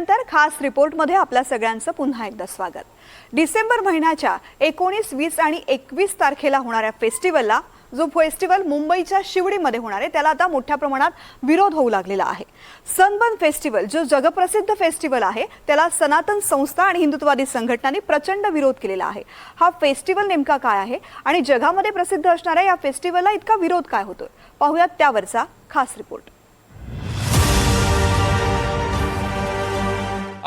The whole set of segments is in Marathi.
नंतर खास रिपोर्टमध्ये आपल्या सगळ्यांचं पुन्हा एकदा स्वागत। डिसेंबर महिन्याच्या 19, 20 आणि 21 तारखेला होणाऱ्या फेस्टिवलला जो फेस्टिवल मुंबईच्या शिवडीमध्ये होणार आहे त्याला आता मोठ्या प्रमाणात विरोध होऊ लागलेला आहे। सनबर्न फेस्टिवल जो जगप्रसिद्ध फेस्टिवल आहे त्याला सनातन संस्था आणि हिंदुत्ववादी संघटनांनी प्रचंड विरोध केलेला आहे। हा फेस्टिवल नेमका काय आहे आणि जगामध्ये प्रसिद्ध असणाऱ्या या फेस्टिवलला इतका विरोध काय होतोय पाहूयात त्यावरचा खास रिपोर्ट।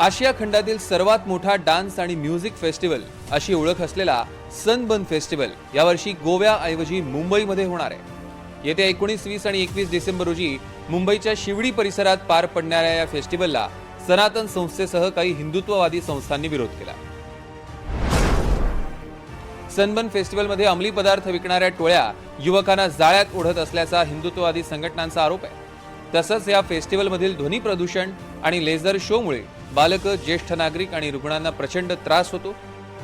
आशिया खंडातील सर्वात मोठा डान्स आणि म्युझिक फेस्टिवल अशी ओळख असलेला सनबर्न फेस्टिवल यावर्षी गोव्याऐवजी मुंबईमध्ये होणार आहे। येत्या 19, 20 आणि 21 डिसेंबर रोजी मुंबईच्या शिवडी परिसरात पार पडणाऱ्या या फेस्टिवलला सनातन संस्थेसह काही हिंदुत्ववादी संस्थांनी विरोध केला। सनबर्न फेस्टिवलमध्ये अंमली पदार्थ विकणाऱ्या टोळ्या युवकांना जाळ्यात ओढत असल्याचा हिंदुत्ववादी संघटनांचा आरोप आहे। तसंच या फेस्टिवलमधील ध्वनी प्रदूषण आणि लेझर शोमुळे बालक, ज्येष्ठ नागरिक आणि रुग्णांना प्रचंड त्रास होतो।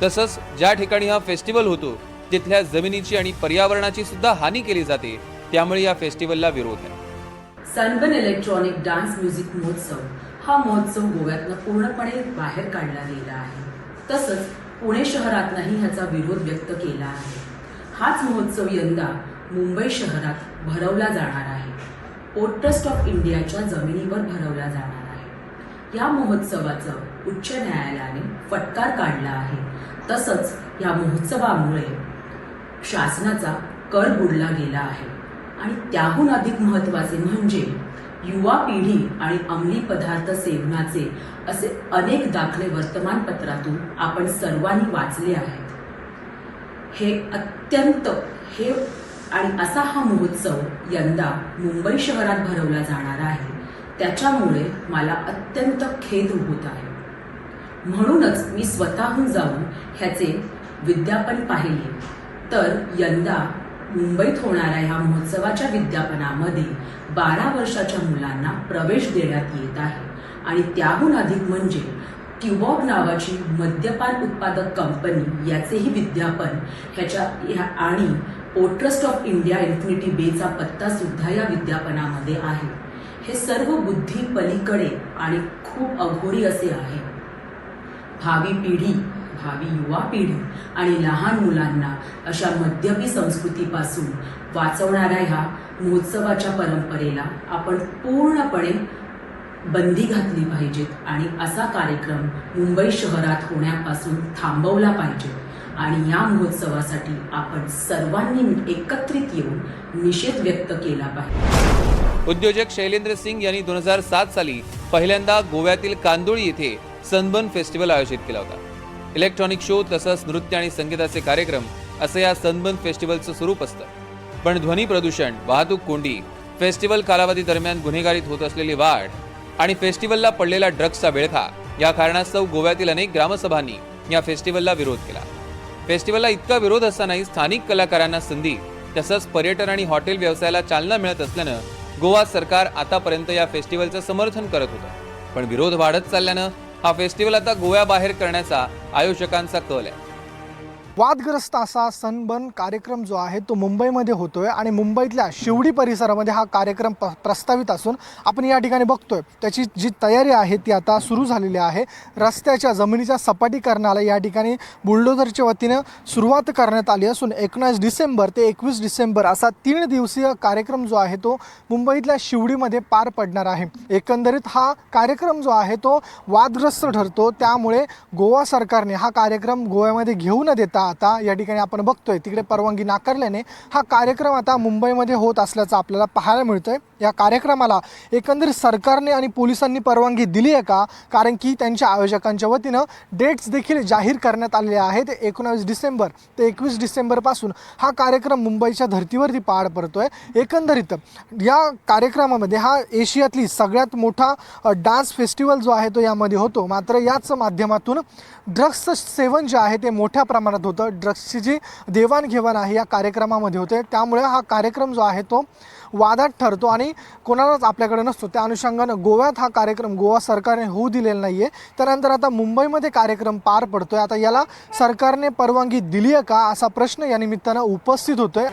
तसंच ज्या ठिकाणी हा फेस्टिवल होतो तिथल्या जमिनीची आणि पर्यावरणाची सुद्धा हानी केली जाते, त्यामुळे या फेस्टिवलला विरोध आहे। सनबर्न इलेक्ट्रॉनिक डान्स म्युझिक महोत्सव हा महोत्सव गोव्यातनं पूर्णपणे बाहेर काढला गेला आहे। तसंच पुणे शहरातही ह्याचा विरोध व्यक्त केला आहे। हाच महोत्सव यंदा मुंबई शहरात भरवला जाणार आहे। पोर्ट ट्रस्ट ऑफ इंडियाच्या जमिनीवर भरवला जाणार आहे। या महोत्सवाचं उच्च न्यायालयाने फटकार काढला आहे। तसंच या महोत्सवामुळे शासनाचा कर बुडला गेला आहे आणि त्याहून अधिक महत्त्वाचे म्हणजे युवा पिढी आणि अंमली पदार्थ सेवनाचे असे अनेक दाखले वर्तमानपत्रातून आपण सर्वांनी वाचले आहेत। हे आणि असा हा महोत्सव यंदा मुंबई शहरात भरवला जाणार आहे, त्याच्यामुळे मला अत्यंत खेद होत आहे। म्हणूनच मी स्वतःहून जाऊन ह्याचे विज्ञापन पाहिले तर यंदा मुंबईत होणाऱ्या ह्या महोत्सवाच्या विज्ञापनामध्ये 12 वर्षाच्या मुलांना प्रवेश देण्यात येत आहे आणि त्याहून अधिक म्हणजे ट्यूबॉग नावाची मद्यपान उत्पादक कंपनी याचेही विज्ञापन आणि port trust of India infinity बेचा पत्ता सुद्धा या विज्ञापनामध्ये आहे। हे सर्व बुद्धी पलीकडे आणि खूप अघोरी असे आहे। भावी युवा पिढी आणि लहान मुलांना अशा मद्यपी संस्कृतीपासून वाचवणाऱ्या ह्या महोत्सवाच्या परंपरेला आपण पूर्णपणे बंदी घातली पाहिजे आणि असा कार्यक्रम मुंबई शहरात होण्यापासून थांबवला पाहिजे आणि या महोत्सवासाठी आपण सर्वांनी एकत्रित येऊन निषेध व्यक्त केला पाहिजे। उद्योजक शैलेंद्र सिंग यांनी 2007 साली पहिल्यांदा गोव्यातील कांदोळी येथे सनबर्न फेस्टिवल आयोजित केला होता। इलेक्ट्रॉनिक शो तसंच नृत्य आणि संगीताचे कार्यक्रम असं या सनबर्न फेस्टिवलचं स्वरूप असतं। पण ध्वनी प्रदूषण, वाहतूक कोंडी, फेस्टिवल कालावधी दरम्यान गुन्हेगारीत होत असलेली वाढ आणि फेस्टिवलला पडलेला ड्रग्सचा बेळखा या कारणास्तव गोव्यातील अनेक ग्रामसभांनी या फेस्टिवलला विरोध केला। फेस्टिवलला इतका विरोध असतानाही स्थानिक कलाकारांना संधी तसंच पर्यटन आणि हॉटेल व्यवसायाला चालना मिळत असल्यानं गोवा सरकार आतापर्यंत या फेस्टिवलचं समर्थन करत होतं। पण विरोध वाढत चालल्यानं हा फेस्टिवल आता गोव्याबाहेर करण्याचा आयोजकांचा कल आहे। वादग्रस्त असा सनबर्न कार्यक्रम जो आहे तो मुंबईमध्ये होतोय आणि मुंबईतल्या शिवडी परिसरामध्ये हा कार्यक्रम प्रस्तावित असून आपण या ठिकाणी बघतोय त्याची जी तयारी आहे ती आता सुरू झालेली आहे। रस्त्याच्या जमिनीच्या सपाटीकरणाला या ठिकाणी बुलडोझरच्या वतीनं सुरुवात करण्यात आली असून 19 डिसेंबर ते 21 डिसेंबर असा 3 दिवसीय कार्यक्रम जो आहे तो मुंबईतल्या शिवडीमध्ये पार पडणार आहे। एकंदरीत हा कार्यक्रम जो आहे तो वादग्रस्त ठरतो, त्यामुळे गोवा सरकारने हा कार्यक्रम गोव्यामध्ये घेऊ न देता आता या ठिकाणी आपण बघतोय तिकडे परवानगी नाकारल्याने हा कार्यक्रम आता मुंबईमध्ये होत असल्याचं आपल्याला पाहायला मिळतंय। या कार्यक्रमाला एकंदरीत सरकारने आणि पोलिसांनी परवानगी दिली आहे का, कारण की त्यांच्या आयोजकांच्या वतीनं डेट्स देखील जाहीर करण्यात आलेले आहेत। 19 डिसेंबर ते 21 डिसेंबरपासून हा कार्यक्रम मुंबईच्या धर्तीवरती पार पडतोय। एकंदरीत या कार्यक्रमामध्ये हा एशियातली सगळ्यात मोठा डान्स फेस्टिवल जो आहे तो यामध्ये होतो। मात्र याच माध्यमातून ड्रग्सचं सेवन जे आहे ते मोठ्या प्रमाणात होतं, ड्रग्सची जी देवाणघेवाण आहे या कार्यक्रमामध्ये होते, त्यामुळे हा कार्यक्रम जो आहे तो वादात ठरतो आणि कोणालाच आपल्याकडे नसतो। त्या अनुषंगानं गोव्यात हा कार्यक्रम गोवा सरकारने होऊ दिलेला नाही आहे। त्यानंतर आता मुंबईमध्ये कार्यक्रम पार पडतोय। आता याला सरकारने परवानगी दिली आहे का असा प्रश्न या निमित्तानं उपस्थित होतोय।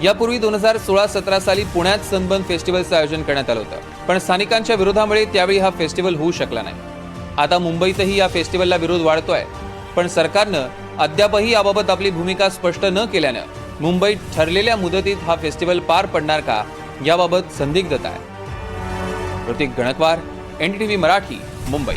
यापूर्वी 2016-17 साली पुण्यात सनबर्न फेस्टिवलचं आयोजन करण्यात आलं होतं, पण स्थानिकांच्या विरोधामुळे त्यावेळी हा फेस्टिवल होऊ शकला नाही. आता मुंबईतही या फेस्टिवलला विरोध वाढतोय, पण सरकारनं अद्यापही याबाबत आपली भूमिका स्पष्ट न केल्यानं मुंबईत ठरलेल्या मुदतीत हा फेस्टिवल पार पडणार का याबाबत संदिग्धता आहे. प्रतीक गणकवार, NDTV मराठी, मुंबई.